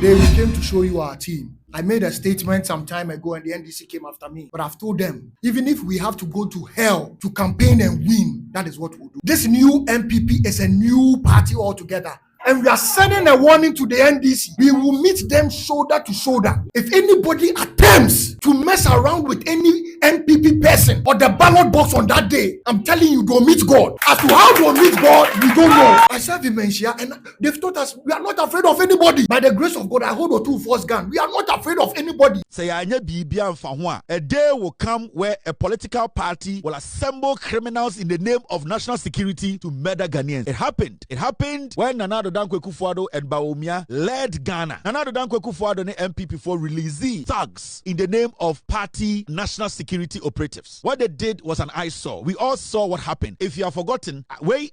Today we came to show you our team. I made a statement some time ago and the NDC came after me. But I've told them, even if we have to go to hell to campaign and win, that is what we'll do. This new NPP is a new party altogether. And we are sending a warning to the NDC. We will meet them shoulder to shoulder. If anybody attempts to mess around with any NPP person or the ballot box on that day, I'm telling you, don't meet God. As to how to meet God, we don't know. I serve dementia and they've taught us we are not afraid of anybody. By the grace of God, I hold Oteele force gun. We are not afraid of anybody. Say a day will come where a political party will assemble criminals in the name of national security to murder Ghanaians. It happened. It happened when Nana Addo Dankwa Akufo-Addo and Bawumia led Ghana. Nana Addo Dankwa Akufo-Addo and NPP for releasing thugs in the name of party national security operatives. What they did was an eyesore. We all saw what happened. If you have forgotten,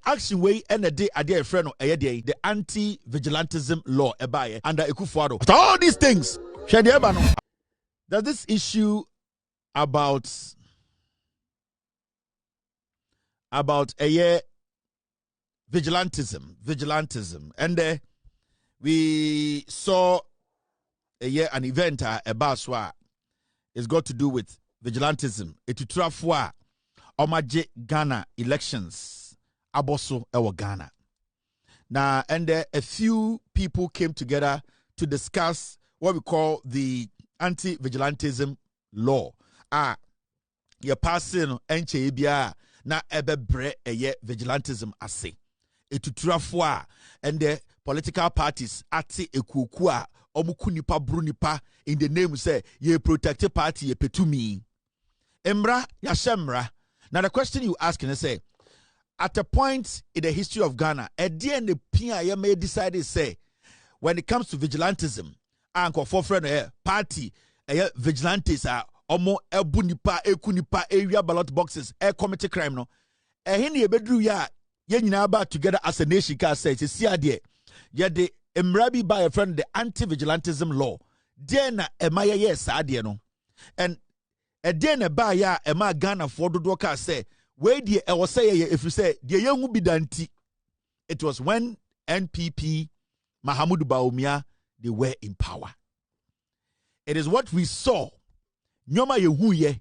action way and a day a friend of the anti-vigilantism law under Akufo-Addo. All these things. There's this issue about vigilantism, and we saw an event about SWA. It's got to do with vigilantism. Etutrafwa omaje Ghana elections aboso ewa Ghana. Now, and a few people came together to discuss what we call the anti-vigilantism law. You're passing enche bia na ebebre vigilantism ase. Etutrafwa and the political parties ati ekukua omukunipa brunipa in the name say ye protected party ye petumi. Emra yashemra. Now the question you asking is say, at a point in the history of Ghana, a DNA PIA may decide say when it comes to vigilantism, anko for friend party vigilantes are omo ebunipa ekunipa area ballot boxes committee crime no. Hini ye bedru ya ye nyina ba together as a nation ka say see ade ye de emrabi by a friend the anti-vigilantism law. Then emaya yes ade no. And then ba ya ema Ghana for dodo ka say we die e was say if you say the young bidanti. It was when NPP Mahamudu Bawumia they were in power. It is what we saw. Nyoma yehuye.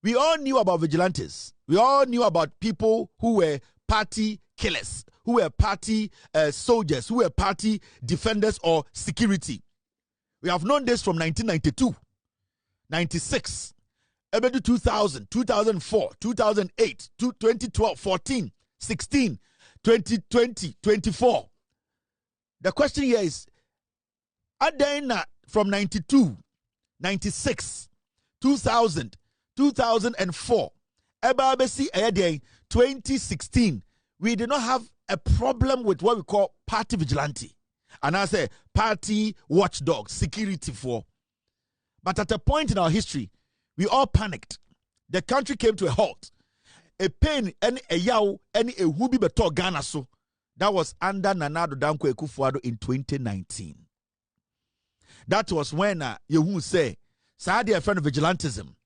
We all knew about vigilantes. We all knew about people who were party killers, who were party soldiers, who were party defenders or security. We have known this from 1992, 96, 2000, 2004, 2008, 2012, 14, 16, 2020, 24. The question here is, Adenta from 92, 96, 2000, 2004, Ebabesi Ayade, 2016, we did not have a problem with what we call party vigilante. And I say party watchdog, security for. But at a point in our history, we all panicked. The country came to a halt. A pain, any a yaw, any a hubi beto Ghana so. That was under Nana Addo Dankwa Akufo-Addo in 2019. That was when Yehu say, Saadi a friend of vigilantism,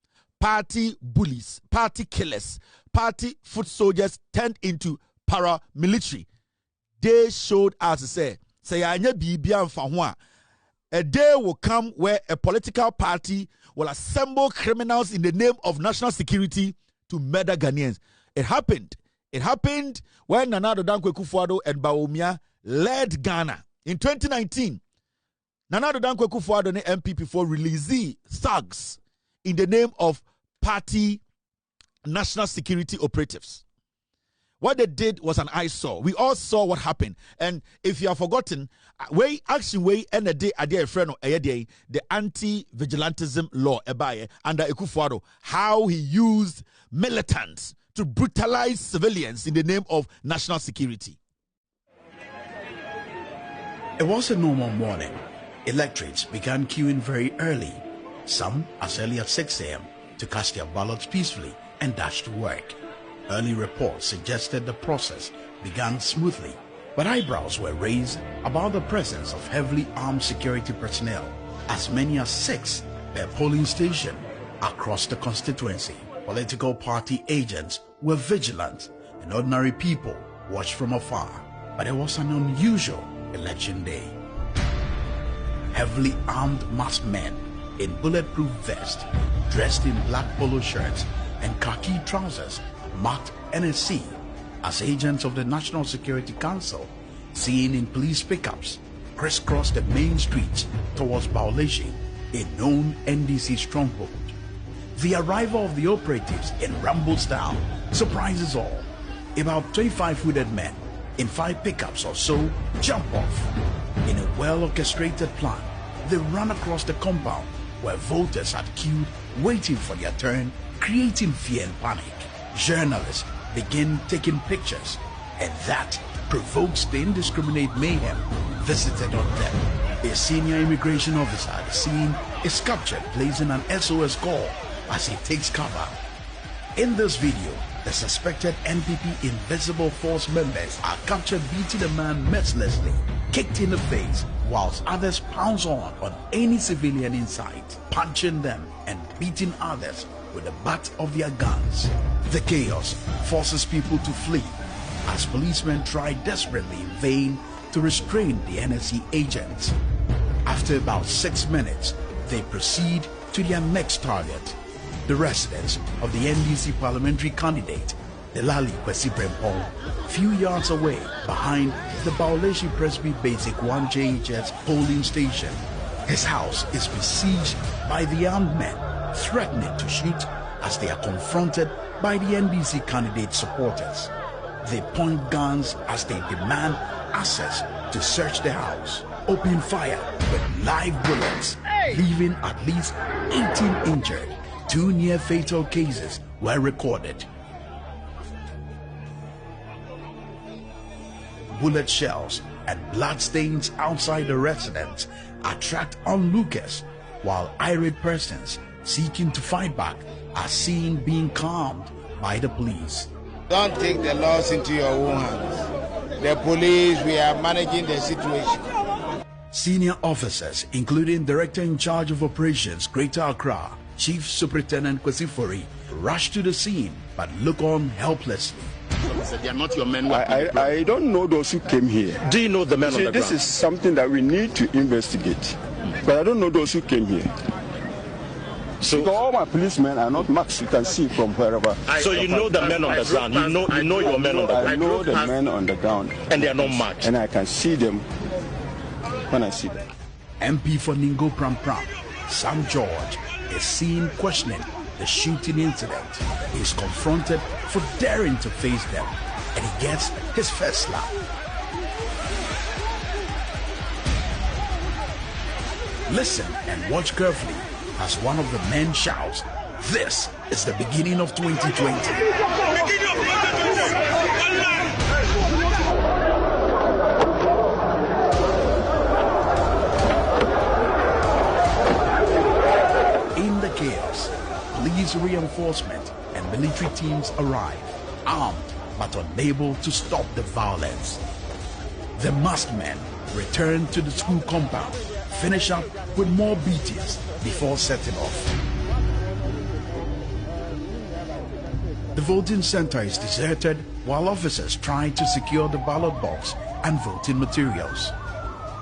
party bullies, party killers, party foot soldiers turned into paramilitary. They showed us say anya bibia mfa a day will come where a political party will assemble criminals in the name of national security to murder Ghanaians. It happened. It happened when Nana Addo Dankwa Akufo-Addo and Bawumia led Ghana. In 2019, Nana Addo Dankwa Akufo-Addo and NPP for releasing thugs in the name of party national security operatives. What they did was an eyesore. We all saw what happened. And if you have forgotten, action way and a day a friend of the anti-vigilantism law under Akufo-Addo, how he used militants to brutalize civilians in the name of national security. It was a normal morning. Electorates began queuing very early, some as early as 6 a.m. to cast their ballots peacefully and dash to work. Early reports suggested the process began smoothly, but eyebrows were raised about the presence of heavily armed security personnel, as many as 6 per polling station across the constituency. Political party agents were vigilant and ordinary people watched from afar, but it was an unusual election day. heavily armed masked men in bulletproof vests, dressed in black polo shirts and khaki trousers marked NSC as agents of the National Security Council, seen in police pickups, crisscrossed the main streets towards Bauleshi, a known NDC stronghold. The arrival of the operatives in Rambostown surprises all. About 25 hooded men in 5 pickups or so jump off. In a well-orchestrated plan, they run across the compound where voters had queued waiting for their turn, creating fear and panic. Journalists begin taking pictures, and that provokes the indiscriminate mayhem visited on them. A senior immigration officer at the scene is captured placing an SOS call as he takes cover. In this video, the suspected NPP Invisible Force members are captured beating a man mercilessly, kicked in the face, whilst others pounce on any civilian in sight, punching them and beating others with the butt of their guns. The chaos forces people to flee as policemen try desperately in vain to restrain the NSC agents. After about 6 minutes, they proceed to their next target, the residence of the NDC parliamentary candidate, Delali Kwesi Brempong, few yards away behind the Bauleshi Presby Basic 1 JHS polling station. His house is besieged by the armed men, threatening to shoot as they are confronted by the NDC candidate supporters. They point guns as they demand access to search the house, open fire with live bullets, leaving at least 18 injured. 2 near-fatal cases were recorded. Bullet shells and bloodstains outside the residence attract onlookers, while irate persons seeking to fight back are seen being calmed by the police. Don't take the laws into your own hands. The police, we are managing the situation. Senior officers, including Director in Charge of Operations Greater Accra, Chief Superintendent Kwesi, rush to the scene but look on helplessly. They are not your men. I don't know those who came here. Do you know the men on the ground? This is something that we need to investigate. But I don't know those who came here. So all my policemen are not marked. You can see from wherever. So you know the men on the ground. You know your men on the ground. I know the men on the ground. And they are not marked. And I can see them when I see them. MP for Ningo Pram Pram, Sam George, is seen questioning the shooting incident. He is confronted for daring to face them, and he gets his first slap. Listen and watch carefully as one of the men shouts, "This is the beginning of 2020. In the chaos, police reinforcement and military teams arrive, armed but unable to stop the violence. The masked men return to the school compound, finish up with more beatings before setting off. The voting center is deserted while officers try to secure the ballot box and voting materials.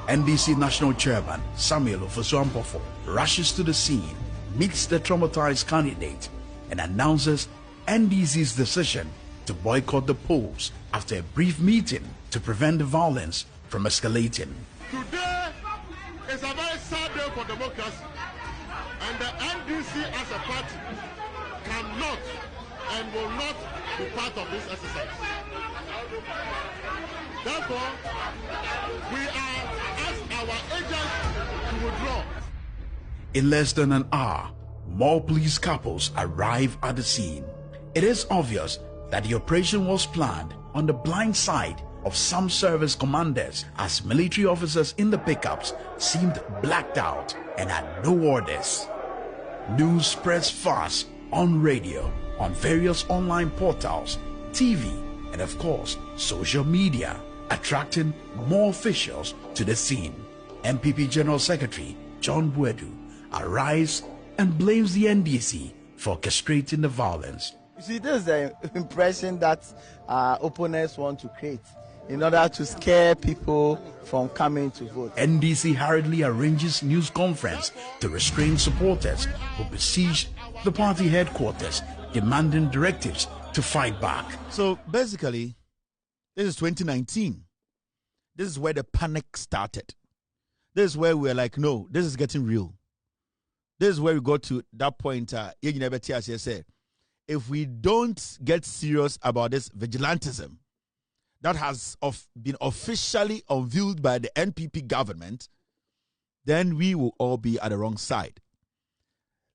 NDC National Chairman Samuel Ofosu-Ampofo rushes to the scene, meets the traumatized candidate, and announces NDC's decision to boycott the polls after a brief meeting to prevent the violence from escalating. Today is a very sad day for democracy, and the NDC as a party cannot and will not be part of this exercise. Therefore, we are asked our agents to withdraw. In less than an hour, more police couples arrive at the scene. It is obvious that the operation was planned on the blind side of some service commanders, as military officers in the pickups seemed blacked out and had no orders. News spreads fast on radio, on various online portals, TV, and of course, social media, attracting more officials to the scene. NPP General Secretary John Buedu arrives and blames the NDC for orchestrating the violence. You see, this is the impression that opponents want to create. in order to scare people from coming to vote. NDC hurriedly arranges news conference to restrain supporters who besieged the party headquarters, demanding directives to fight back. So basically, this is 2019. This is where the panic started. This is where we're like, no, this is getting real. This is where we got to that point. If we don't get serious about this vigilantism that has been officially unveiled by the NPP government, then we will all be at the wrong side.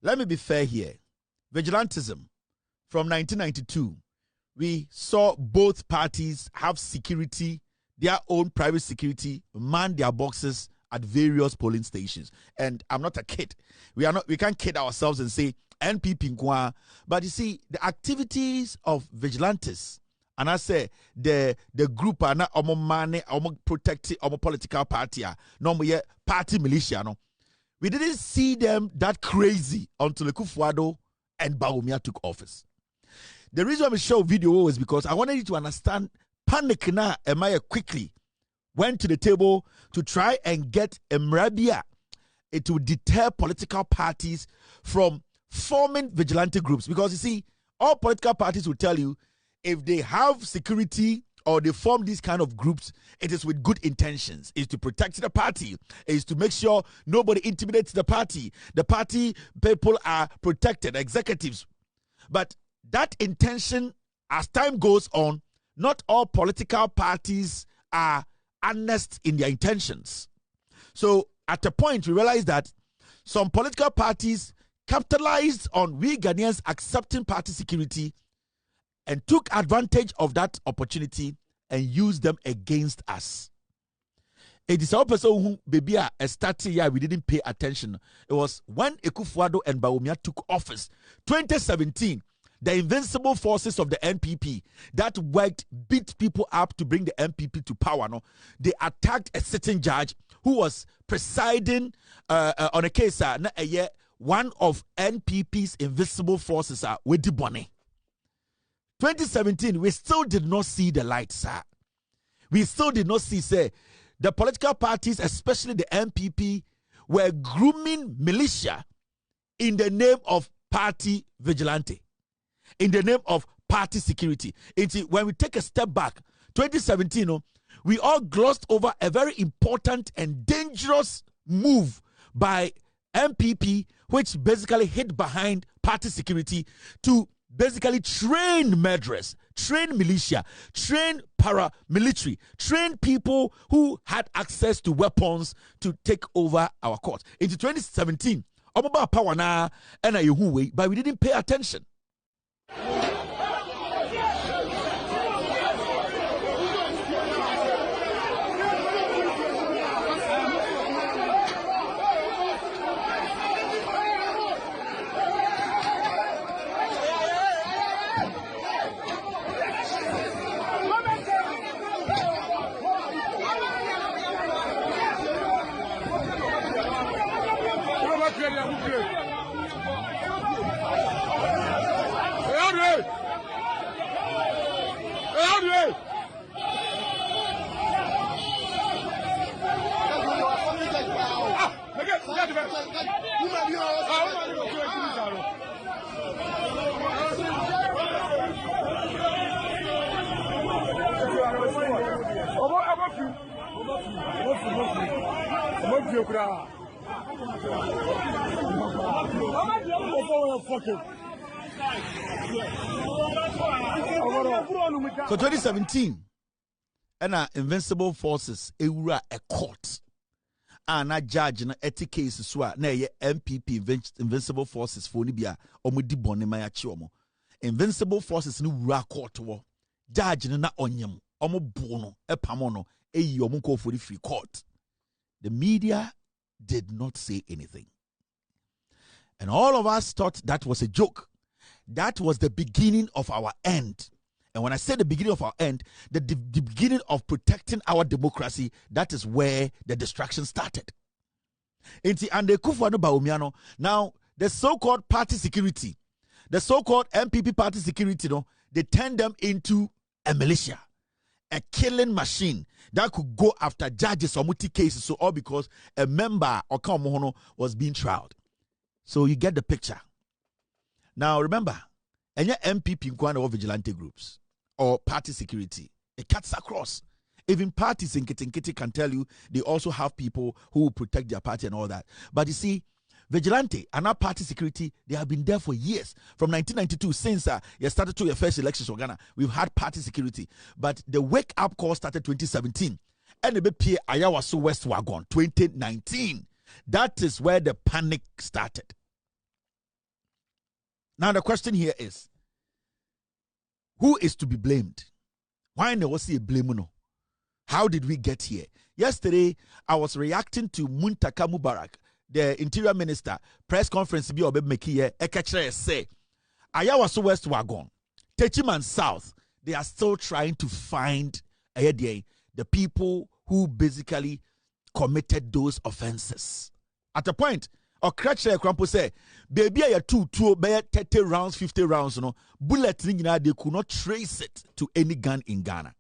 Let me be fair here. Vigilantism, from 1992, we saw both parties have security, their own private security, man their boxes at various polling stations. And I'm not a kid. We can't kid ourselves and say NPP Nkwa. But you see, the activities of vigilantes, and I say the group are not protecting political party, no party militia. No, we didn't see them that crazy until Akufo-Addo and Bawumia took office. The reason I show video was because I wanted you to understand panic na Emaya quickly went to the table to try and get Mrabia. It will deter political parties from forming vigilante groups. Because you see, all political parties will tell you if they have security or they form these kind of groups, it is with good intentions. It's to protect the party. It's to make sure nobody intimidates the party. The party people are protected, executives. But that intention, as time goes on, not all political parties are honest in their intentions. So at a point, we realized that some political parties capitalized on we Ghanaians accepting party security and took advantage of that opportunity and used them against us. It is our person who baby started here, we didn't pay attention. It was when Akufo-Addo and Bawumia took office, 2017. The invincible forces of the NPP that worked, beat people up to bring the NPP to power. No, they attacked a sitting judge who was presiding on a case. One of NPP's invincible forces with the bonnet. 2017, we still did not see the light, sir. We still did not see, say, the political parties, especially the NPP, were grooming militia in the name of party vigilante, in the name of party security. When we take a step back, 2017, we all glossed over a very important and dangerous move by NPP, which basically hid behind party security to basically train murderers, train militia, train paramilitary, train people who had access to weapons to take over our court. Into 2017, power na but we didn't pay attention. So 2017, and invincible forces ewura a court. And a judge na eti case so na ye NPP invincible forces for ni bia omudi bone ma ya chi omo. Invincible forces ni wura court wo. Judge na onyem omo bo no epamo no eyi omo ko for the free court. The media did not say anything. And all of us thought that was a joke. That was the beginning of our end. And when I say the beginning of our end, the beginning of protecting our democracy, that is where the distraction started. And the Akufo-Addo Bawumia, now the so-called party security, the so-called NPP party security, they turn them into a militia. a killing machine that could go after judges or multi cases, so all because a member or Kamohono was being trialed. So you get the picture. Now remember, any NPP or vigilante groups or party security, it cuts across. Even parties in Kitinkiti can tell you they also have people who will protect their party and all that. But you see, vigilante and our party security, they have been there for years. From 1992, since you started to your first elections in Ghana, we've had party security. But the wake-up call started 2017. NPP Ayawaso West Wuogon, 2019. That is where the panic started. Now the question here is, who is to be blamed? Why no was he a blame? No? How did we get here? Yesterday, I was reacting to Muntaka Mubarak, the Interior Minister, press conference bi obe make here, ekachere say, Ayawaso West Wuogon, Techiman South, they are still trying to find the people who basically committed those offenses. At a point, Okrakhere Krampo say, baby, I 30 rounds, 50 rounds, bullet ring, they could not trace it to any gun in Ghana.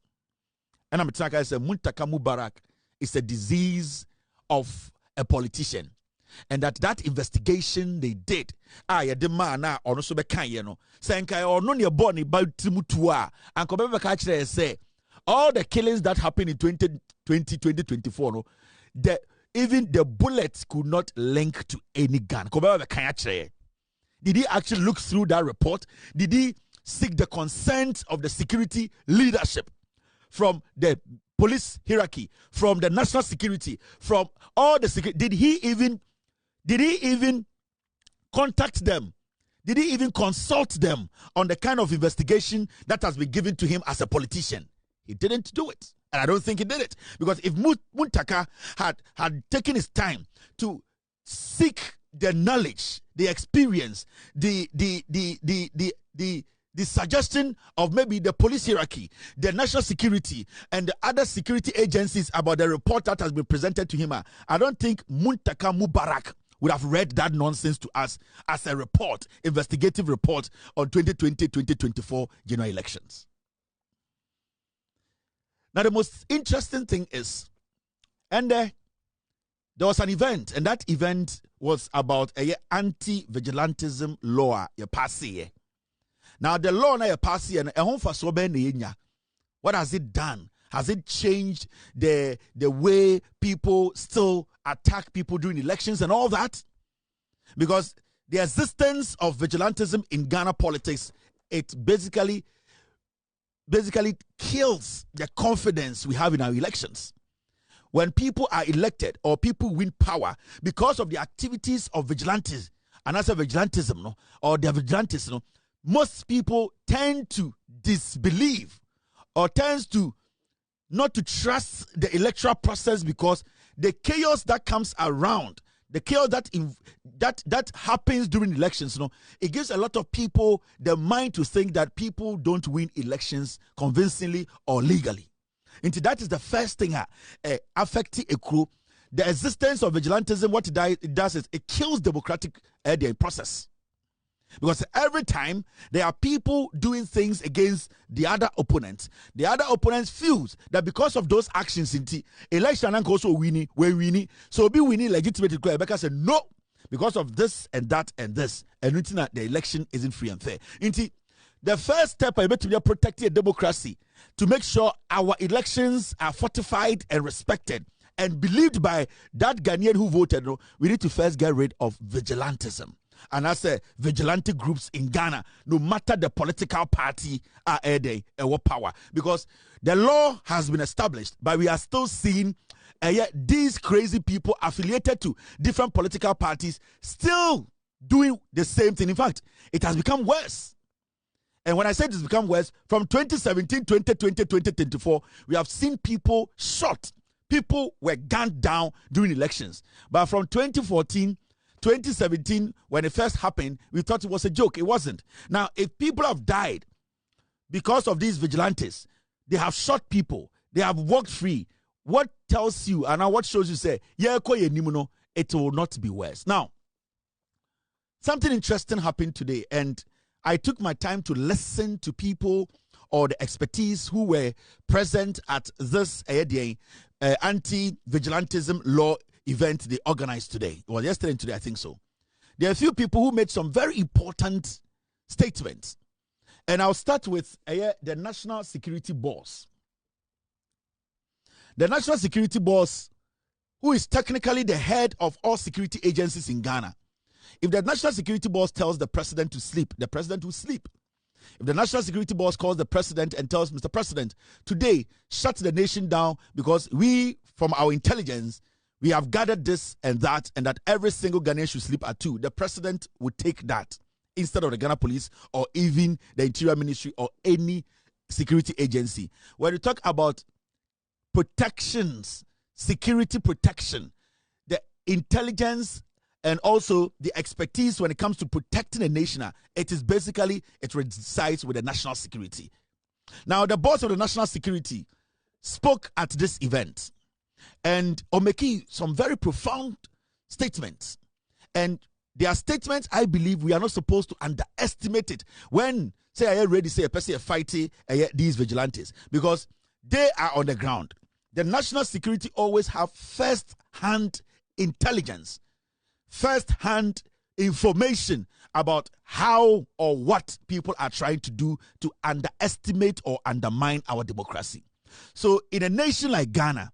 And I'm talking, I said, Muntaka Mubarak is a disease of a politician. And that investigation they did, the man or so be kind, saying, or no, you're born about Timutua, and come say, all the killings that happened in 2024, even the bullets could not link to any gun. Did he actually look through that report? Did he seek the consent of the security leadership from the police hierarchy, from the national security, from all the security? Did he even contact them? Did he even consult them on the kind of investigation that has been given to him as a politician? He didn't do it. And I don't think he did it. Because if Muntaka had taken his time to seek the knowledge, the experience, the suggestion of maybe the police hierarchy, the national security, and the other security agencies about the report that has been presented to him, I don't think Muntaka Mubarak would have read that nonsense to us as a report, investigative report on 2020-2024 general elections. Now, the most interesting thing is, and there was an event, and that event was about a anti-vigilantism law you pass here. Now, the law na you pass here, what has it done? Has it changed the way people still attack people during elections and all that? Because the existence of vigilantism in Ghana politics, it basically kills the confidence we have in our elections. When people are elected or people win power because of the activities of vigilantes, and as a vigilantism, or the vigilantes, most people tend to disbelieve or tends to not to trust the electoral process, because the chaos that comes around, the chaos that happens during elections, it gives a lot of people the mind to think that people don't win elections convincingly or legally. And that is the first thing affecting a crew. The existence of vigilantism, what it does is it kills democratic process. Because every time there are people doing things against the other opponents feels that because of those actions in the election and also winning, we're winning. So be winning legitimately. Rebecca said no, because of this and that and this, and the election isn't free and fair. The first step I to be protecting a democracy, to make sure our elections are fortified and respected and believed by that Ghanaian who voted. We need to first get rid of vigilantism. And I say vigilante groups in Ghana, no matter the political party, are power. Because the law has been established, but we are still seeing these crazy people affiliated to different political parties still doing the same thing. In fact, it has become worse. And when I say it has become worse, from 2017, 2020, 2024, we have seen people shot. People were gunned down during elections. But from 2014, 2017, when it first happened, we thought it was a joke. It wasn't. Now, if people have died because of these vigilantes, they have shot people, they have walked free, what tells you, and now what shows you, say, it will not be worse. Now, something interesting happened today, and I took my time to listen to people or the expertise who were present at this anti-vigilantism law event they organized today. Well, yesterday and today, I think so. There are a few people who made some very important statements. And I'll start with the National Security Boss. The National Security Boss, who is technically the head of all security agencies in Ghana. If the National Security Boss tells the president to sleep, the president will sleep. If the National Security Boss calls the president and tells Mr. President, today, shut the nation down because we, from our intelligence, we have gathered this and that every single Ghanaian should sleep at 2, the president would take that instead of the Ghana Police or even the Interior Ministry or any security agency. When you talk about protections, security protection, the intelligence and also the expertise when it comes to protecting a nation, it resides with the national security. Now, the boss of the national security spoke at this event and making some very profound statements. And their statements, I believe, we are not supposed to underestimate it when, say, I already say a person fighting these vigilantes, because they are on the ground. The national security always have first-hand intelligence, first-hand information about how or what people are trying to do to underestimate or undermine our democracy. So in a nation like Ghana,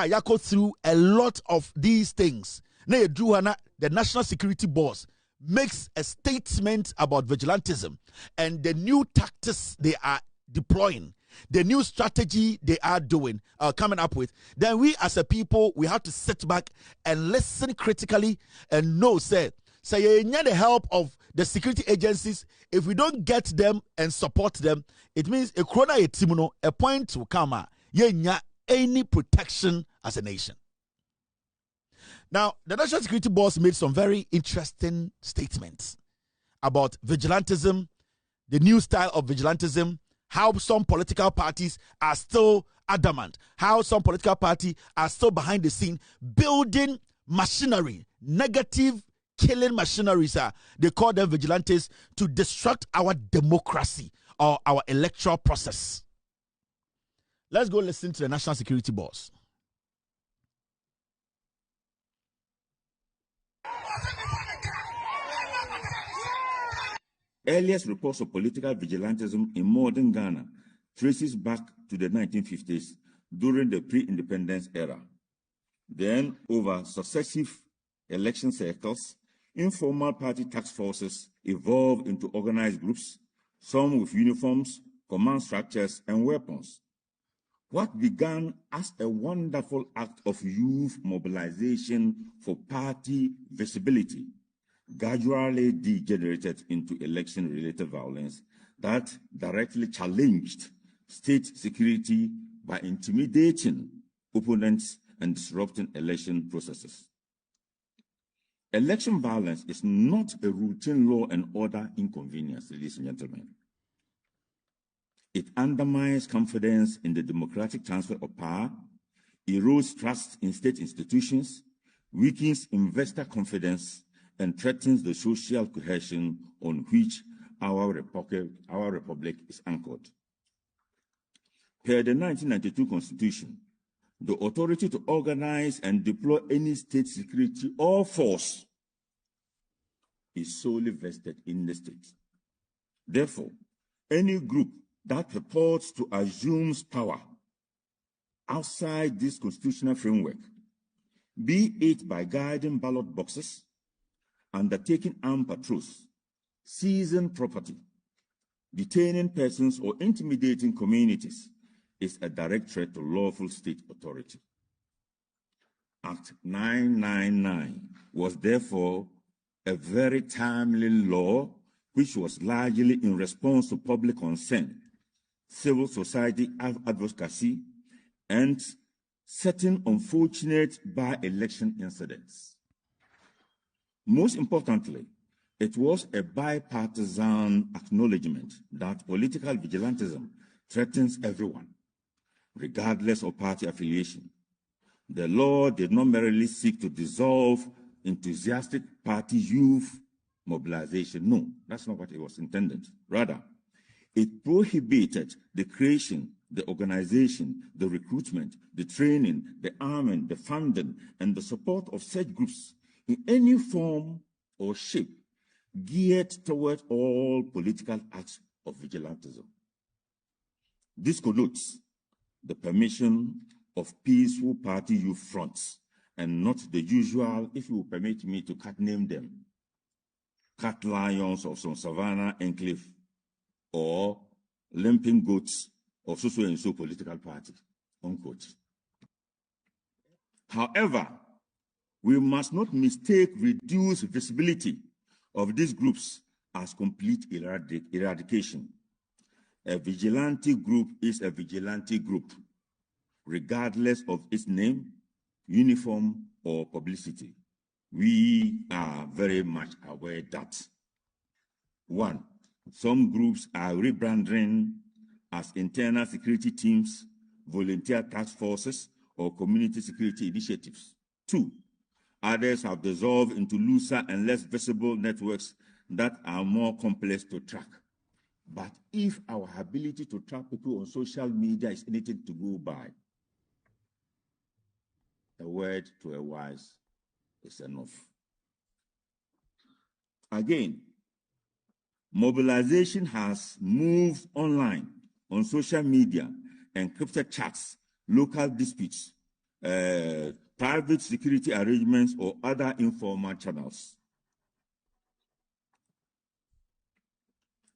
you go through a lot of these things. The National Security Boss makes a statement about vigilantism and the new tactics they are deploying, the new strategy they are doing, coming up with. Then we as a people, we have to sit back and listen critically and know, say you need the help of the security agencies. If we don't get them and support them, it means a point will come, any protection as a nation. Now, the National Security Boss made some very interesting statements about vigilantism, the new style of vigilantism, how some political parties are still adamant, how some political parties are still behind the scene building machinery, negative killing machineries. They call them vigilantes to disrupt our democracy or our electoral process. Let's go listen to the National Security Boss. Earliest reports of political vigilantism in modern Ghana traces back to the 1950s during the pre-independence era. Then, over successive election cycles, informal party task forces evolved into organized groups, some with uniforms, command structures, and weapons. What began as a wonderful act of youth mobilization for party visibility gradually degenerated into election-related violence that directly challenged state security by intimidating opponents and disrupting election processes. Election violence is not a routine law and order inconvenience, ladies and gentlemen. It undermines confidence in the democratic transfer of power, erodes trust in state institutions, weakens investor confidence, and threatens the social cohesion on which our republic is anchored. Per the 1992 Constitution, the authority to organize and deploy any state security or force is solely vested in the state. Therefore, any group that purports to assume power outside this constitutional framework, be it by guiding ballot boxes, undertaking armed patrols, seizing property, detaining persons, or intimidating communities, is a direct threat to lawful state authority. Act 999 was therefore a very timely law which was largely in response to public concern, civil society advocacy, and certain unfortunate by-election incidents. Most importantly, it was a bipartisan acknowledgement that political vigilantism threatens everyone, regardless of party affiliation. The law did not merely seek to dissolve enthusiastic party youth mobilization. No, that's not what it was intended. Rather, It prohibited the creation, the organization, the recruitment, the training, the arming, the funding, and the support of such groups in any form or shape geared toward all political acts of vigilantism. This connotes the permission of peaceful party youth fronts and not the usual, if you will permit me to name them, cat lions of some savannah enclave or limping goats of so and so political party, unquote. However, we must not mistake reduced visibility of these groups as complete eradication. A vigilante group is a vigilante group, regardless of its name, uniform, or publicity. We are very much aware that, one, some groups are rebranding as internal security teams, volunteer task forces, or community security initiatives. Two, others have dissolved into looser and less visible networks that are more complex to track. But if our ability to track people on social media is anything to go by, a word to a wise is enough. Again, mobilization has moved online on social media, encrypted chats, local disputes, private security arrangements, or other informal channels.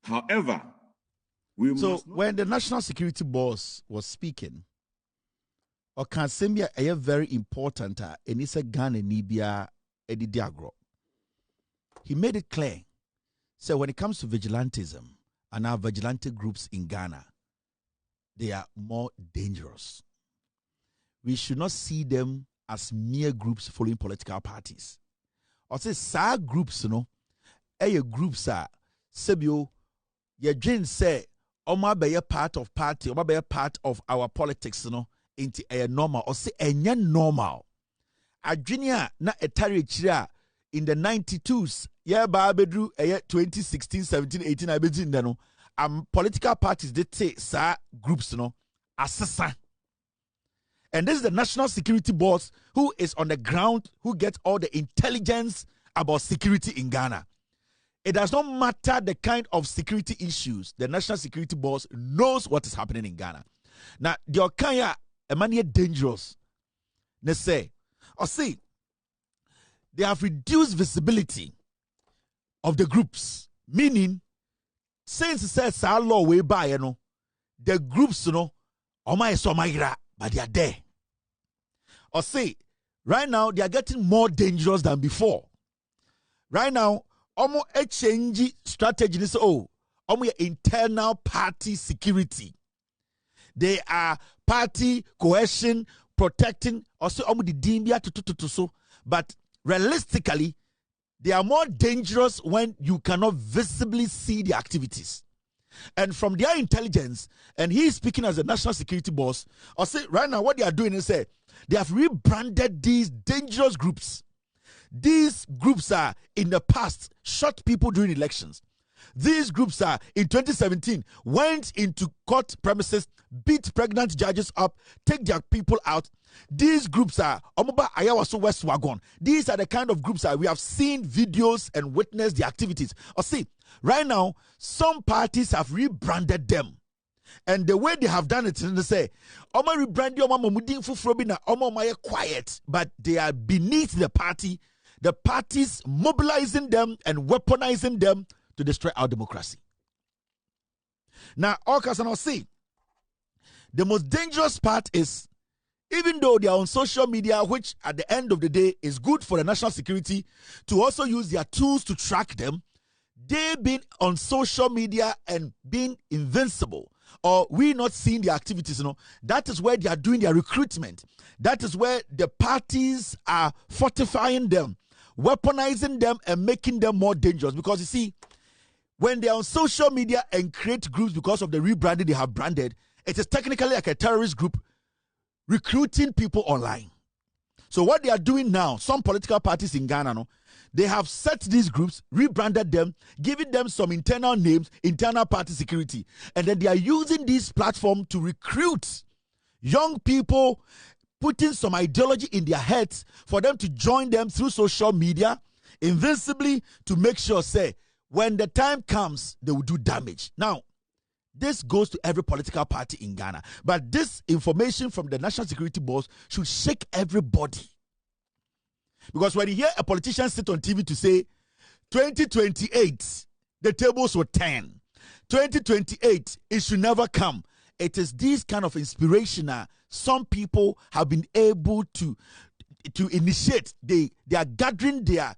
However, when the National Security Boss was speaking, or can Sembia a very important and it's a Ghana Nibia Edidiagro. He made it clear. So when it comes to vigilantism and our vigilante groups in Ghana, they are more dangerous. We should not see them as mere groups following political parties. Or say sa groups, groups are sebio ye dream say Oma be a part of party, Oma be a part of our politics, into a normal, or say a normal. Agyimi na etari chira in the 92s, yeah, Babedru, 2016, 17, 18, I begin then. Political parties, they say, sa groups, assassin. And this is the National Security Boss who is on the ground, who gets all the intelligence about security in Ghana. It does not matter the kind of security issues. The National Security Boss knows what is happening in Ghana. Now, the Okaya, a man here dangerous. They say, or see, they have reduced visibility of the groups. Meaning, since it says our law way by, the groups, but they are there. Or say, right now, they are getting more dangerous than before. Right now, almost a change strategy is internal party security. They are party cohesion, protecting, also the dimbia to so. But realistically, they are more dangerous when you cannot visibly see the activities. And from their intelligence, and he is speaking as a National Security Boss, or say right now what they are doing is say they have rebranded these dangerous groups. These groups are in the past shot people during elections. These groups are in 2017 went into court premises, beat pregnant judges up, take their people out. These groups are Ayawaso West Wuogon. These are the kind of groups that we have seen videos and witnessed the activities. Or see, right now, some parties have rebranded them. And the way they have done it, they say, quiet, but they are beneath the party. The parties mobilizing them and weaponizing them to destroy our democracy. Now, all can see, the most dangerous part is, even though they are on social media, which at the end of the day is good for the national security to also use their tools to track them, they've been on social media and being invincible, or we not seeing the activities. That is where they are doing their recruitment. That is where the parties are fortifying them, weaponizing them, and making them more dangerous. Because you see, when they are on social media and create groups because of the rebranding they have branded, it is technically like a terrorist group recruiting people online. So what they are doing now, some political parties in Ghana, They have set these groups, rebranded them, giving them some internal names, internal party security. And then they are using this platform to recruit young people, putting some ideology in their heads for them to join them through social media, invincibly, to make sure, say, when the time comes, they will do damage. Now, this goes to every political party in Ghana. But this information from the National Security Board should shake everybody. Because when you hear a politician sit on TV to say, 2028, the tables will turn. 2028, it should never come. It is this kind of inspiration that some people have been able to initiate. They are gathering their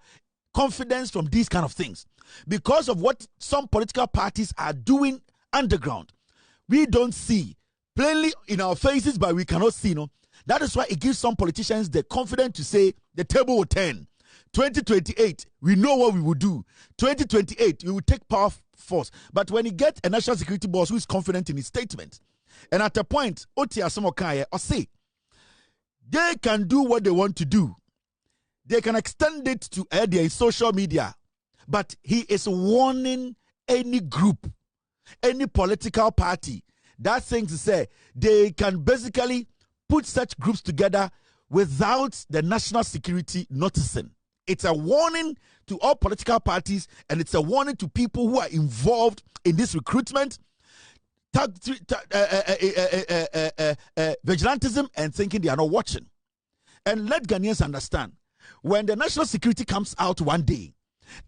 confidence from these kind of things. Because of what some political parties are doing underground, we don't see plainly in our faces, but we cannot see. No, that is why it gives some politicians the confidence to say the table will turn. 2028, we know what we will do. 2028, we will take power force. But when you get a national security boss who is confident in his statement, and at a point, Oteele or say they can do what they want to do. They can extend it to their social media, but he is warning any group, any political party that thing to say they can basically put such groups together without the national security noticing. It's a warning to all political parties, and it's a warning to people who are involved in this recruitment, vigilantism, and thinking they are not watching. And let Ghanaians understand, when the national security comes out one day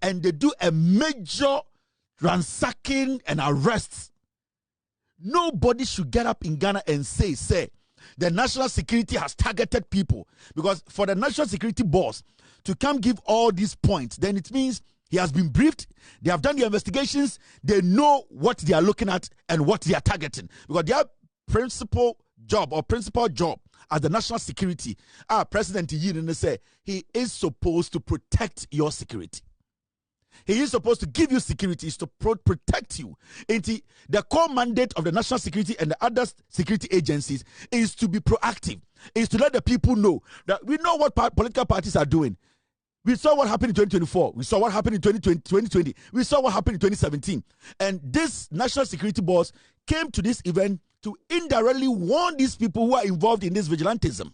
and they do a major ransacking and arrests, nobody should get up in Ghana and say, the national security has targeted people. Because for the national security boss to come give all these points, then it means he has been briefed, they have done the investigations, they know what they are looking at and what they are targeting. Because their principal job as the national security, President Yidin say, he is supposed to protect your security. He is supposed to give you security, is to protect you. The core mandate of the national security and the other security agencies is to be proactive, is to let the people know that we know what political parties are doing. We saw what happened in 2024. We saw what happened in 2020. We saw what happened in 2017. And this national security boss came to this event to indirectly warn these people who are involved in this vigilantism.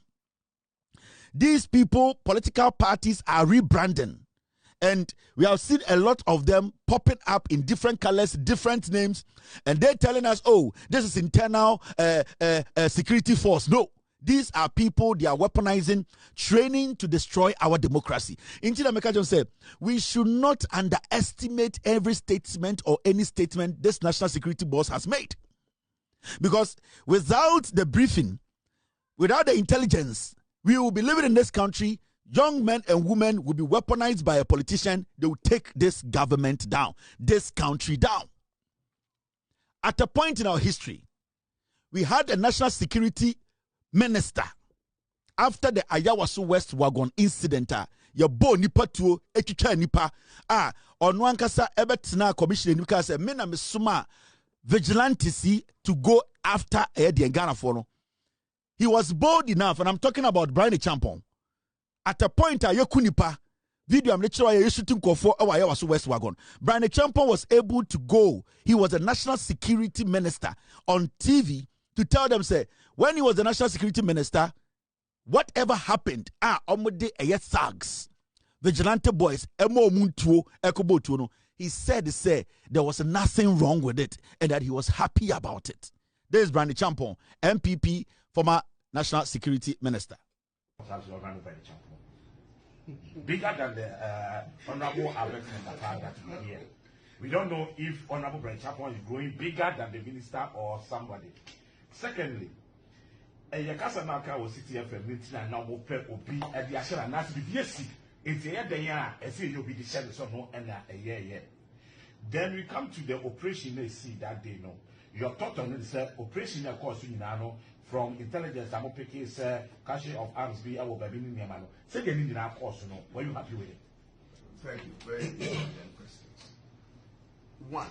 These people, political parties, are rebranding. And we have seen a lot of them popping up in different colors, different names. And they're telling us, oh, this is internal security force. No. These are people they are weaponizing, training to destroy our democracy. Instead, America John said, we should not underestimate every statement or any statement this national security boss has made. Because without the briefing, without the intelligence, we will be living in this country. Young men and women will be weaponized by a politician. They will take this government down, this country down. At a point in our history, we had a national security minister after the Ayawaso West Wuogon incident. Yabo nipa tuo etwitwa nipa ono ankasa ebetena commission nipa say me na mesoma vigilantism to go after the Ghana for no. He was bold enough, and I'm talking about Brian Champon. At a point kunipa video I'm lecturer shooting for Ayawaso West Wuogon. Brian Champon was able to go. He was a national security minister on TV to tell them, say, when he was the national security minister, whatever happened, omode thugs, vigilante boys, he said there was nothing wrong with it and that he was happy about it. This is Brandy Champon, NPP, former national security minister. Bigger than the Honorable Albert that we hear. We don't know if Honorable Brandy Champon is growing bigger than the minister or somebody. Secondly, a Yakasanaka was City FM meeting and now obi at the Asher and Nas BDC. It's a year, I see you'll be the shadow so no and a year. Then we come to the operation they see that they know. Your thought on it said operation of course you know from intelligence I'm picking caching of arms be our baby in Yamano. Say they need our course no. Were you happy with it? Thank you. Very important questions. One,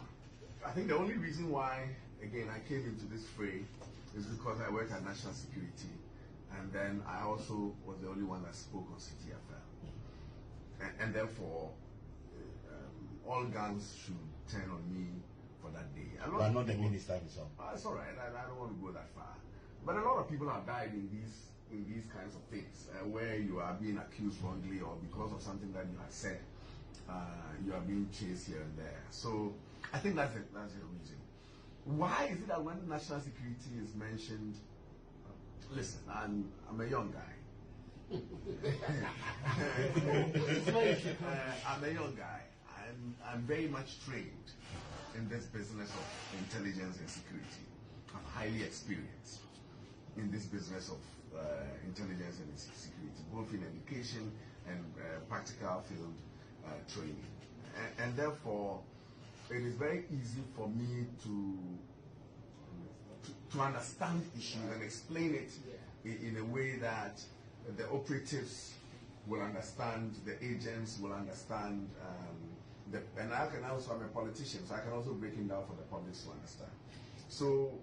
I think the only reason why again I came into this fray is because I worked at National Security, and then I also was the only one that spoke on CTFL. and therefore all guns should turn on me for that day. But not the minister himself. It's all right. I don't want to go that far. But a lot of people have died in these kinds of things where you are being accused wrongly or because of something that you have said, you are being chased here and there. So I think that's the reason. Why is it that when national security is mentioned, listen, I'm a young guy. I'm a young guy. I'm very much trained in this business of intelligence and security. I'm highly experienced in this business of intelligence and security, both in education and practical field training. And therefore, it is very easy for me to understand issues and explain it in a way that the operatives will understand, the agents will understand, and I can also, I'm a politician, so I can also break it down for the public to understand. So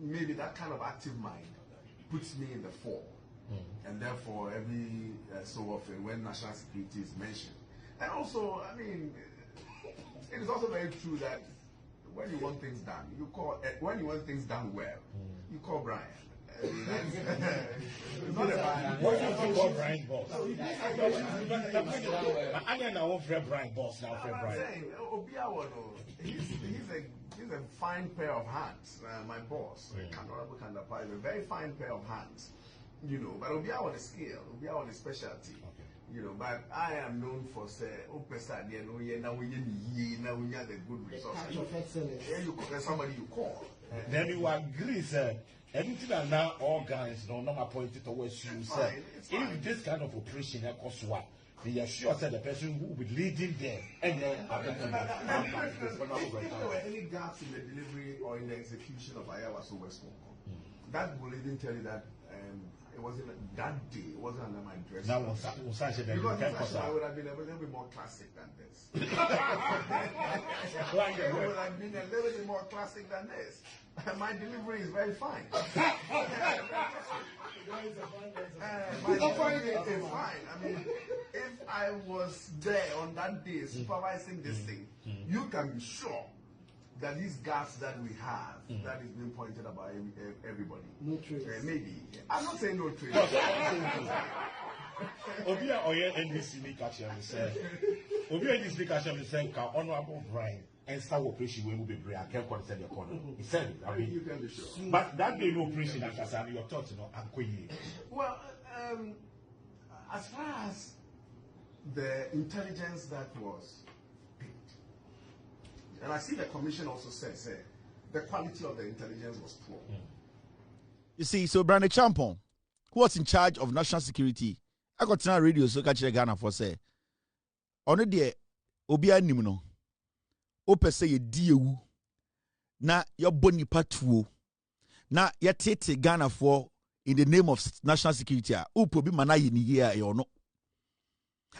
maybe that kind of active mind puts me in the fore, and therefore every so often when national security is mentioned, and also, I mean, it is also very true that when you want things done, you call. When you want things done well, you call Brian. It's not about what do you call Brian boss? I don't know what Brian boss now. I'm saying Obiawo, he's a fine pair of hands. My boss, Honorable Kandapa, is a very fine pair of hands. You know, but Obiawo is skill, Obiawo is specialty. You know, but I am known for say, now we have the good resources. There's somebody you call. Then you agree, sir. Anything that now all guys don't not appointed towards you, sir. If this kind of operation costs what, they are sure that the person who will be leading them and then if there were any gaps in the delivery or in the execution of Ayawaso West Wuogon, that will even tell you that it wasn't that day, it wasn't under my dress. Now, because I would have been a little bit more classic than this. It would have been a little bit more classic than this. My delivery is very fine. My delivery is fine. I mean, if I was there on that day supervising this thing, you can be sure that these gaps that we have, that is being pointed out by everybody. No trace. Maybe. I'm not saying no trace. Obia Oye NDC make action say. Obia NDC make action say can Honorable Brian and start operation when we be break. I can't consider the corner. He said, I mean, you can be sure. But that day no operation as your thoughts, you know, Akoa. Well, as far as the intelligence that was picked, and I see the commission also says the quality of the intelligence was poor. You see, so Brandon Champon, who was in charge of national security, I got to radio so catch the Ghana for say, on the day, Obia Nimuno, Ope say ye dieu, na your boni patuo, na ya tete Ghana for in the name of national security, upo bi manayi ni ye or no.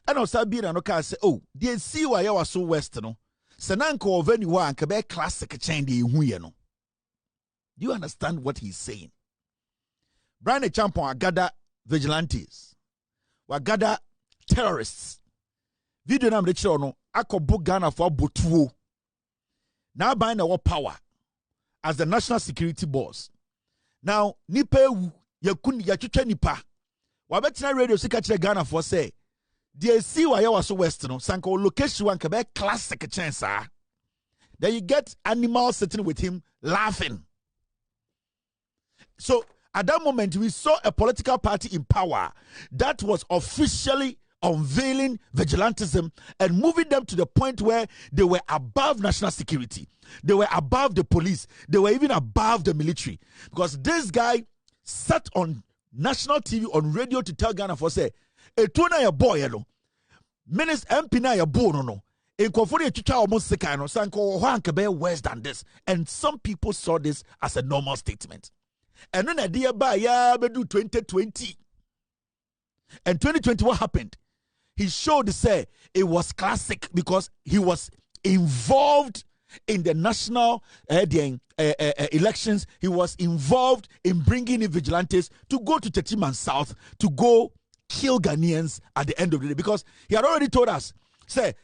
And also be no car say, oh, they see why you are so west no. Senanko of anyone can be classic change the no. Do you understand what he's saying? Brian Champon gather vigilantes, we gather terrorists. Video nam de no akobo Ghana for botuo. Now buying our power as the national security boss. Now nipa yakuni yatwetwa nipa. Wabetina radio sika kire Ghana for say they see why you are so west no sanko location one can be classic chance. Then you get animals sitting with him laughing. So at that moment, we saw a political party in power that was officially unveiling vigilantism and moving them to the point where they were above national security. They were above the police. They were even above the military. Because this guy sat on national TV, on radio to tell Ghana for say, "Etuna ya boy no, Minister MP na ya boy no." In Kofori Chicha almost sekano sanko hankabe worse than this. And some people saw this as a normal statement. And then idea by ya bedu 2020. And 2020, what happened? He showed say it was classic because he was involved in the national elections. He was involved in bringing in vigilantes to go to Tetiman South to go kill Ghanaians at the end of the day, because he had already told us, say,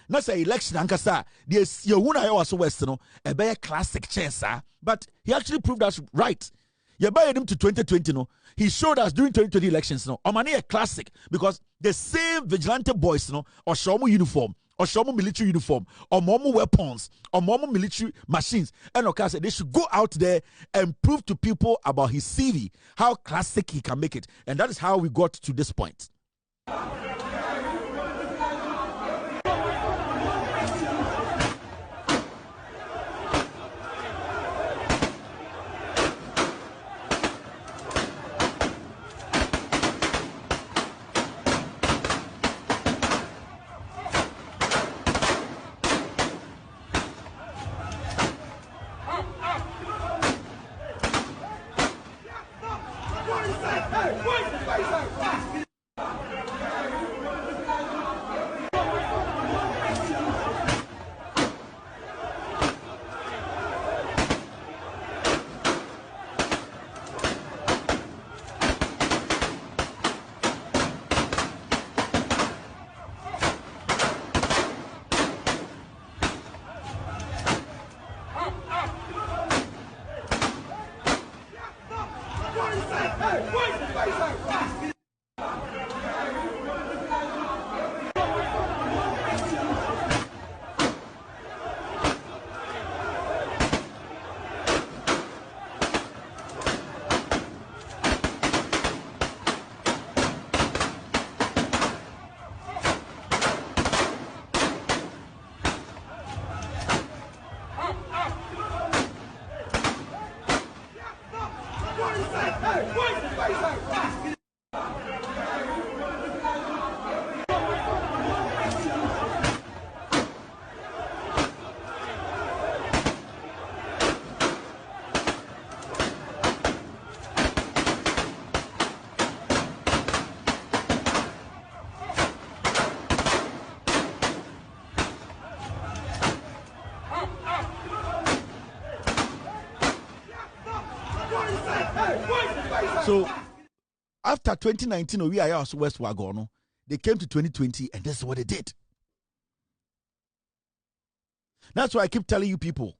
not say election ankasa, there's your Ayawaso West, a very classic chance, but he actually proved us right. You buy him to 2020, he showed us during 2020 elections, Omani a classic, because the same vigilante boys, or Shomu uniform, or Shomu military uniform, or Momo weapons, or Momo military machines, and Okasa, they should go out there and prove to people about his CV, how classic he can make it. And that is how we got to this point. So after 2019, we Ayawaso West Wuogon, they came to 2020, and this is what they did. That's why I keep telling you people,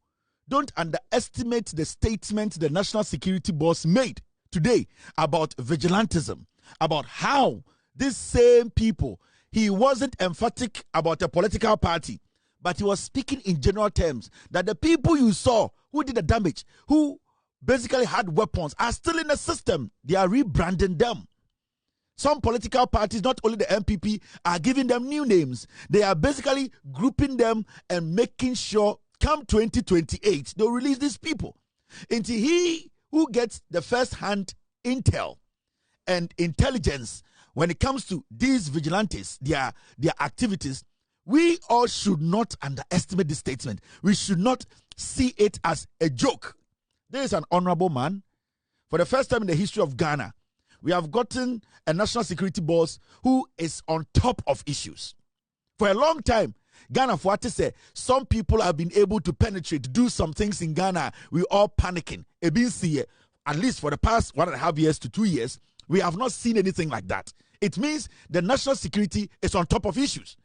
don't underestimate the statement the national security boss made today about vigilantism, about how these same people, he wasn't emphatic about a political party, but he was speaking in general terms, that the people you saw who did the damage, who basically had weapons, are still in the system. They are rebranding them. Some political parties, not only the NPP, are giving them new names. They are basically grouping them and making sure come 2028, they'll release these people. Until he who gets the first-hand intel and intelligence when it comes to these vigilantes, their activities, we all should not underestimate this statement. We should not see it as a joke. There is an honorable man. For the first time in the history of Ghana, we have gotten a national security boss who is on top of issues. For a long time, Ghana, for what to say, some people have been able to penetrate, do some things in Ghana. We all panicking. At least for the past 1.5 years to 2 years, we have not seen anything like that. It means the national security is on top of issues.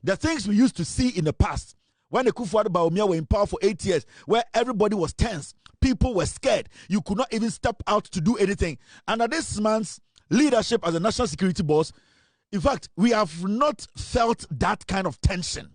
The things we used to see in the past, when the Kufuor Bawumia were in power for 8 years, where everybody was tense, people were scared, you could not even step out to do anything. Under this man's leadership as a national security boss, in fact, we have not felt that kind of tension.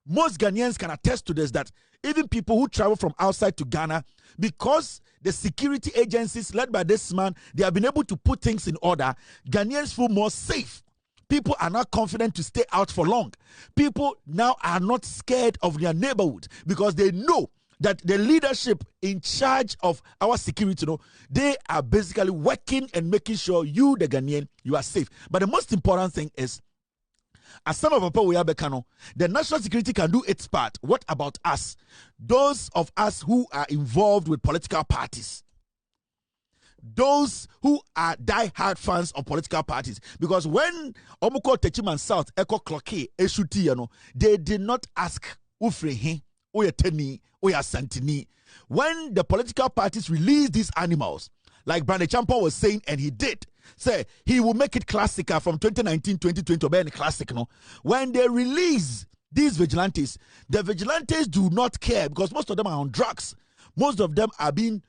Most Ghanaians can attest to this, that even people who travel from outside to Ghana, because the security agencies led by this man, they have been able to put things in order, Ghanaians feel more safe. People are not confident to stay out for long. People now are not scared of their neighborhood because they know that the leadership in charge of our security, they are basically working and making sure you, the Ghanaian, you are safe. But the most important thing is, as some of we are Bekano, the national security can do its part. What about us? Those of us who are involved with political parties. Those who are die-hard fans of political parties. Because when Omuko Techiman South, Eko Kloke, Eshuti, they did not ask Ufrehi, Oyeteni, Oyasantini. When the political parties released these animals, like Brandon Champa was saying, and he did, Say he will make it classical from 2019, 2020, or classic. No, when they release these vigilantes, the vigilantes do not care because most of them are on drugs. Most of them are being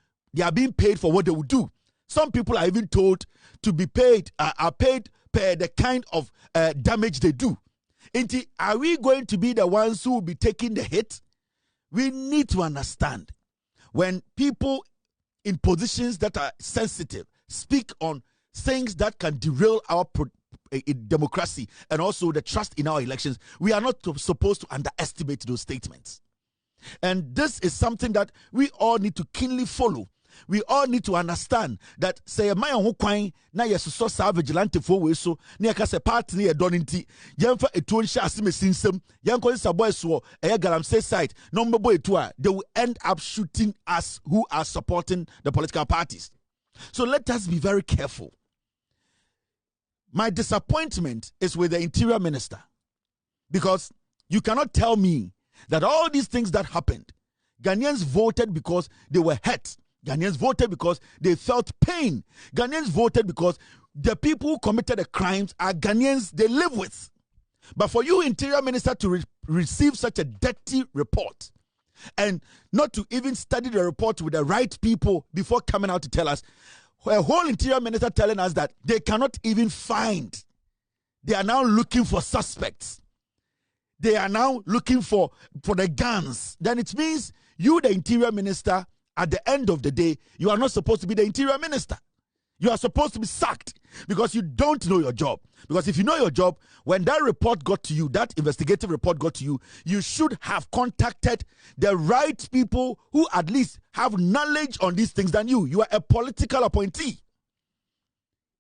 paid for what they will do. Some people are even told to be paid, are paid per the kind of damage they do. Are we going to be the ones who will be taking the hit? We need to understand when people in positions that are sensitive speak on things that can derail our democracy and also the trust in our elections, we are not supposed to underestimate those statements. And this is something that we all need to keenly follow. We all need to understand that say my own kwan na yeso so vigilante for we so na yaka se party na don nti yemfa etu nhya asem sinsem yanko nsa boys wo galamsey site no mbebo etu a they will end up shooting us who are supporting the political parties. So let us be very careful. My disappointment is with the Interior Minister, because you cannot tell me that all these things that happened, Ghanaians voted because they were hurt. Ghanaians voted because they felt pain. Ghanaians voted because the people who committed the crimes are Ghanaians they live with. But for you, Interior Minister, to receive such a dirty report and not to even study the report with the right people before coming out to tell us, a whole Interior Minister telling us that they cannot even find. They are now looking for suspects. They are now looking for the guns. Then it means you, the Interior Minister, at the end of the day, you are not supposed to be the Interior Minister. You are supposed to be sacked because you don't know your job. Because if you know your job, when that report got to you, that investigative report got to you, you should have contacted the right people who at least have knowledge on these things than you. You are a political appointee.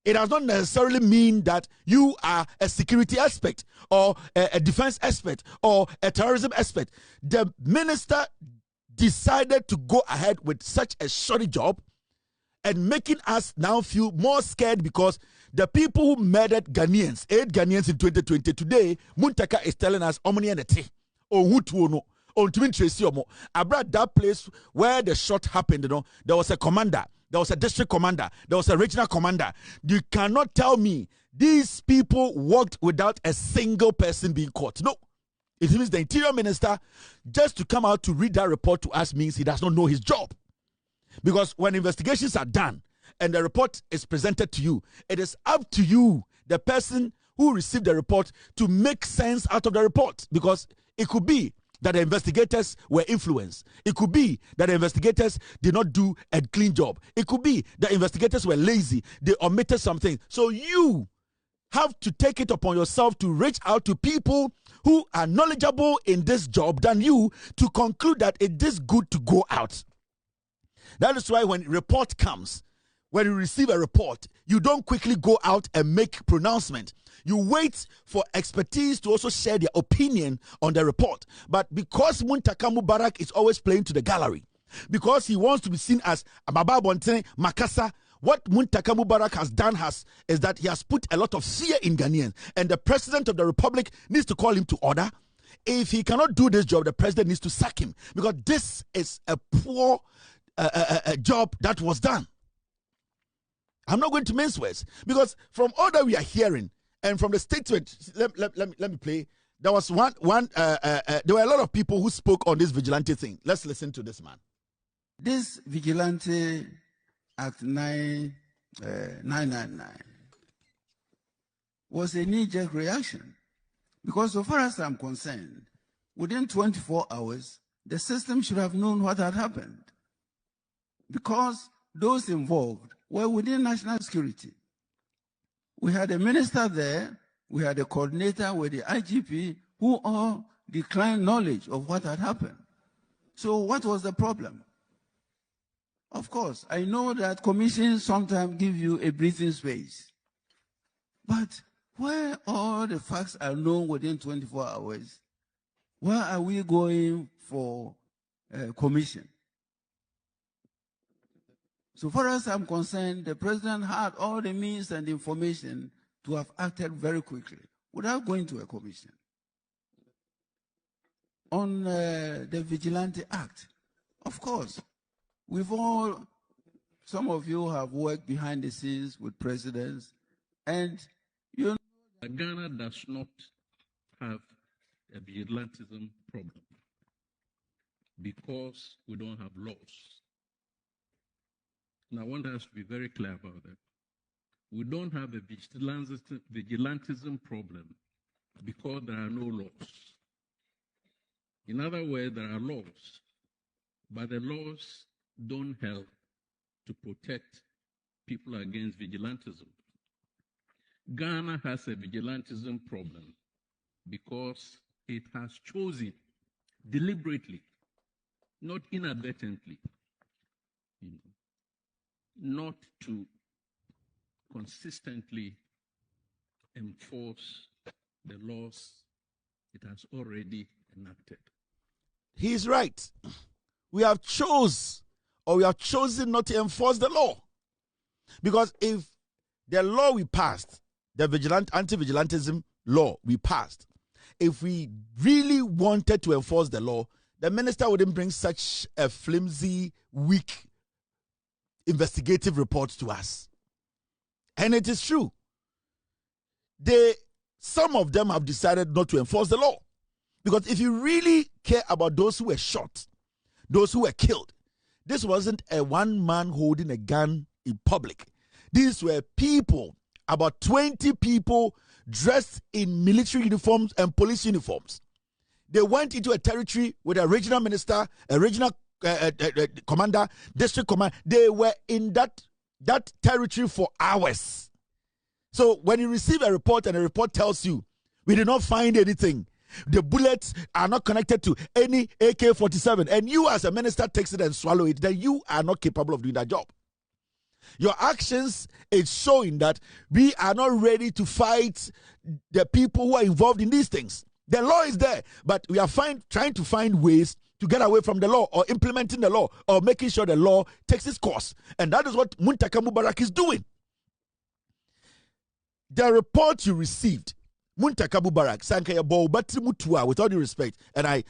It does not necessarily mean that you are a security expert or a defense expert or a terrorism expert. The minister decided to go ahead with such a shoddy job and making us now feel more scared because the people who murdered Ghanaians, 8 Ghanaians in 2020, today, Muntaka is telling us, about that place where the shot happened, there was a commander, there was a district commander, there was a regional commander. You cannot tell me these people walked without a single person being caught. No. It means the Interior Minister, just to come out to read that report to us, means he does not know his job. Because when investigations are done and the report is presented to you, it is up to you, the person who received the report, to make sense out of the report. Because it could be that the investigators were influenced. It could be that the investigators did not do a clean job. It could be that investigators were lazy. They omitted something. So you have to take it upon yourself to reach out to people who are knowledgeable in this job than you to conclude that it is good to go out. That is why when a report comes, when you receive a report, you don't quickly go out and make pronouncement. You wait for expertise to also share their opinion on the report. But because Muntaka Mubarak is always playing to the gallery, because he wants to be seen as Ababa Bontene Makasa, what Muntaka Mubarak has done is that he has put a lot of fear in Ghanaians, and the President of the Republic needs to call him to order. If he cannot do this job, the President needs to sack him, because this is a poor job that was done. I'm not going to mince words, because from all that we are hearing and from the statement, let me play. There was there were a lot of people who spoke on this vigilante thing. Let's listen to this man. This Vigilante Act 999 was a knee-jerk reaction, because so far as I'm concerned, within 24 hours, the system should have known what had happened, because those involved were within national security. We had a minister there, we had a coordinator with the IGP who all declined knowledge of what had happened. So what was the problem? Of course, I know that commissions sometimes give you a breathing space. But where all the facts are known within 24 hours, where are we going for a commission? So far as I'm concerned, the president had all the means and information to have acted very quickly without going to a commission. On the Vigilante Act, of course, we've all Some of you have worked behind the scenes with presidents, and you know that Ghana does not have a vigilantism problem because we don't have laws. And I want us to be very clear about that. We don't have a vigilantism problem because there are no laws. In other words, there are laws, but the laws don't help to protect people against vigilantism. Ghana has a vigilantism problem because it has chosen deliberately, not inadvertently, not to consistently enforce the laws it has already enacted. He's right. We have chosen not to enforce the law. Because if the law we passed, the anti-vigilantism law we passed, if we really wanted to enforce the law, the minister wouldn't bring such a flimsy, weak investigative report to us. And it is true. Some of them have decided not to enforce the law. Because if you really care about those who were shot, those who were killed, this wasn't a one man holding a gun in public. These were people, about 20 people dressed in military uniforms and police uniforms. They went into a territory with a regional minister, a regional commander, district commander. They were in that territory for hours. So when you receive a report and a report tells you, we did not find anything, the bullets are not connected to any AK-47, and you as a minister takes it and swallow it, then you are not capable of doing that job. Your actions is showing that we are not ready to fight the people who are involved in these things. The law is there, but we are trying to find ways to get away from the law, or implementing the law, or making sure the law takes its course. And that is what Muntaka Mubarak is doing. The report you received, Muntaka Mubarak, Sankaya Bo Batri Mutua, with all due respect, and I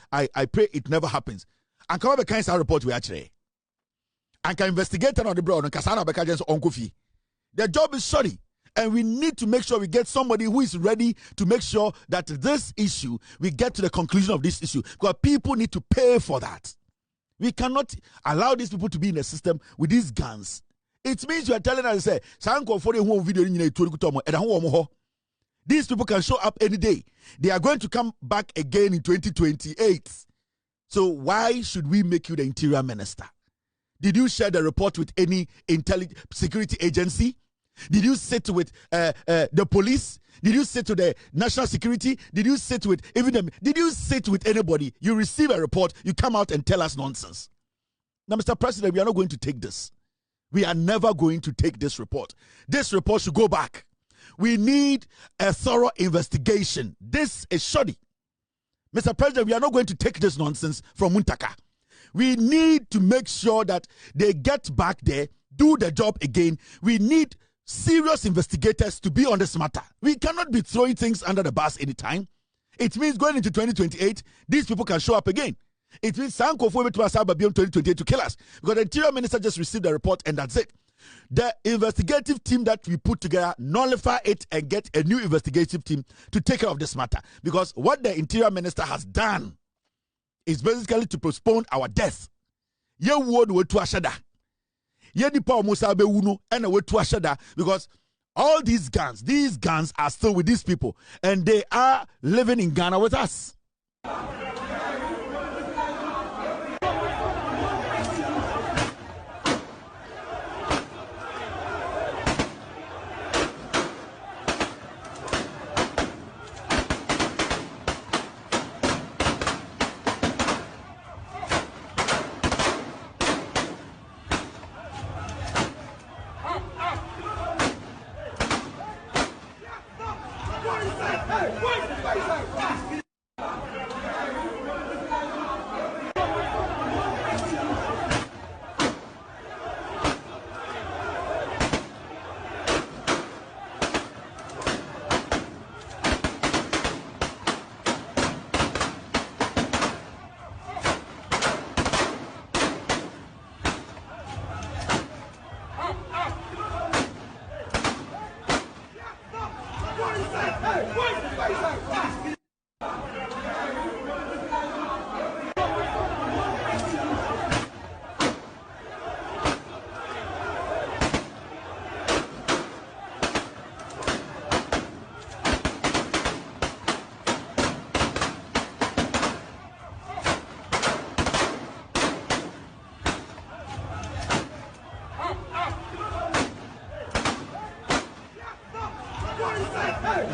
pray it never happens. And come up with kind of report we actually. And can investigate on the broad and Kasana Bekajan's Uncle Fee. Their job is shoddy. And we need to make sure we get somebody who is ready to make sure that this issue, we get to the conclusion of this issue. Because people need to pay for that. We cannot allow these people to be in a system with these guns. It means you are telling us, say, these people can show up any day. They are going to come back again in 2028. So why should we make you the interior minister? Did you share the report with any intelligence security agency? Did you sit with the police? Did you sit with the national security? Did you sit with even them? Did you sit with anybody? You receive a report, you come out and tell us nonsense. Now, Mr. President, we are not going to take this. We are never going to take this report. This report should go back. We need a thorough investigation. This is shoddy. Mr. President, we are not going to take this nonsense from Muntaka. We need to make sure that they get back there, do the job again. We need serious investigators to be on this matter. We cannot be throwing things under the bus anytime. It means going into 2028, these people can show up again. It means Sanko for to us beyond 2028 to kill us. Because the Interior Minister just received the report and that's it. The investigative team that we put together, nullify it and get a new investigative team to take care of this matter. Because what the Interior Minister has done is basically to postpone our death. Ye would we to ashada. Ye di pa musa be wuno and we to ashada, because all these guns are still with these people and they are living in Ghana with us.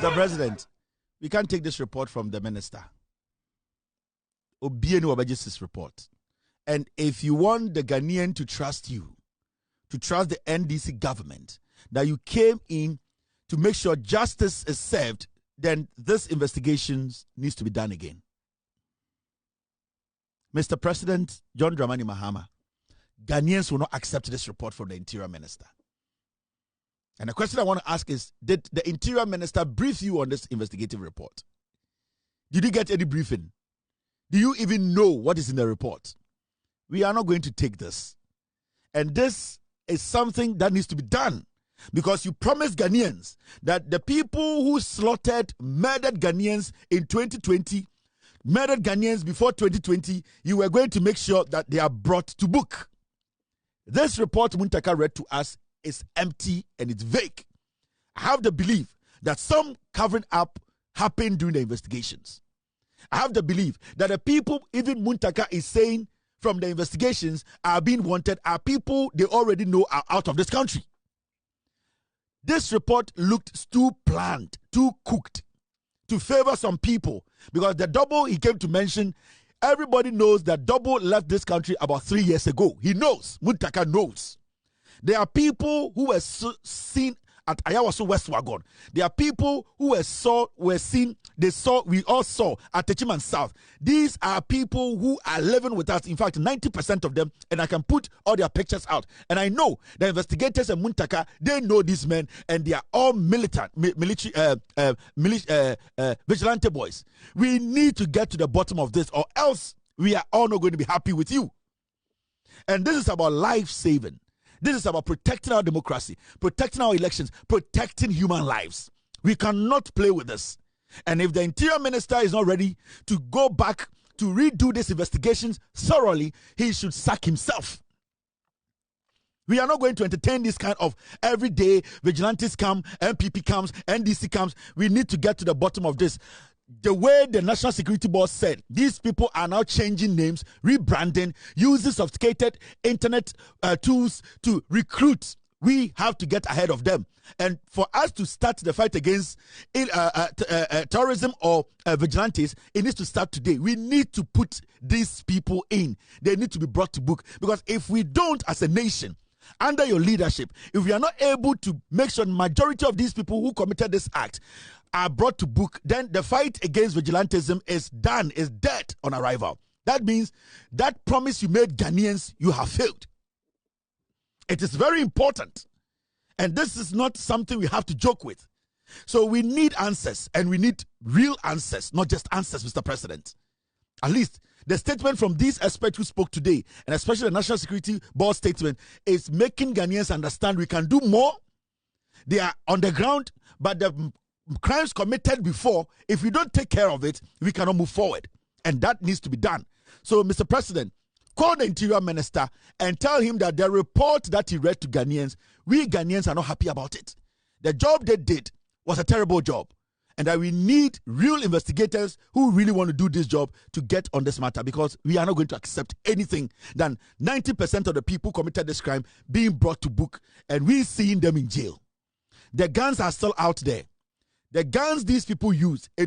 Mr. President, we can't take this report from the minister. Obieni Wabaji's report. And if you want the Ghanaian to trust you, to trust the NDC government, that you came in to make sure justice is served, then this investigation needs to be done again. Mr. President John Dramani Mahama, Ghanaians will not accept this report from the Interior Minister. And the question I want to ask is, did the Interior Minister brief you on this investigative report? Did you get any briefing? Do you even know what is in the report? We are not going to take this. And this is something that needs to be done, because you promised Ghanaians that the people who slaughtered, murdered Ghanaians in 2020, murdered Ghanaians before 2020, you were going to make sure that they are brought to book. This report Muntaka read to us is empty and it's vague. I have the belief that some covering up happened during the investigations. I have the belief that the people even Muntaka is saying from the investigations are being wanted are people they already know are out of this country. This report looked too planned, too cooked to favor some people, because the double he came to mention, everybody knows that double left this country about 3 years ago. He knows. Muntaka knows. There are people who were seen at Ayawaso West Wuogon. There are people who we all saw at Techiman South. These are people who are living with us. In fact, 90% of them, and I can put all their pictures out. And I know the investigators and Muntaka, they know these men, and they are all militant, vigilante boys. We need to get to the bottom of this, or else we are all not going to be happy with you. And this is about life saving. This is about protecting our democracy, protecting our elections, protecting human lives. We cannot play with this. And if the Interior Minister is not ready to go back to redo these investigations thoroughly, he should sack himself. We are not going to entertain this kind of everyday vigilantes come, NPP comes, NDC comes. We need to get to the bottom of this. The way the National Security Board said, these people are now changing names, rebranding, using sophisticated internet tools to recruit. We have to get ahead of them. And for us to start the fight against terrorism or vigilantes, it needs to start today. We need to put these people in. They need to be brought to book. Because if we don't, as a nation, under your leadership, if we are not able to make sure the majority of these people who committed this act are brought to book, then the fight against vigilantism is done, is dead on arrival. That means that promise you made Ghanaians, you have failed. It is very important. And this is not something we have to joke with. So we need answers, and we need real answers, not just answers, Mr. President. At least the statement from these experts who spoke today, and especially the National Security Board statement, is making Ghanaians understand we can do more. They are on the ground, but the crimes committed before, if we don't take care of it, we cannot move forward. And that needs to be done. So, Mr. President, call the Interior Minister and tell him that the report that he read to Ghanaians, we Ghanaians are not happy about it. The job they did was a terrible job. And that we need real investigators who really want to do this job to get on this matter, because we are not going to accept anything than 90% of the people who committed this crime being brought to book and we seeing them in jail. The guns are still out there. The guns these people use, so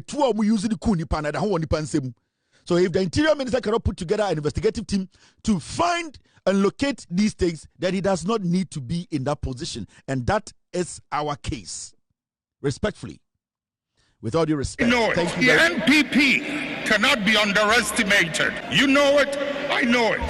if the Interior Minister cannot put together an investigative team to find and locate these things, then he does not need to be in that position. And that is our case. Respectfully. With all due respect. Thank you. The NPP cannot be underestimated. You know it, I know it.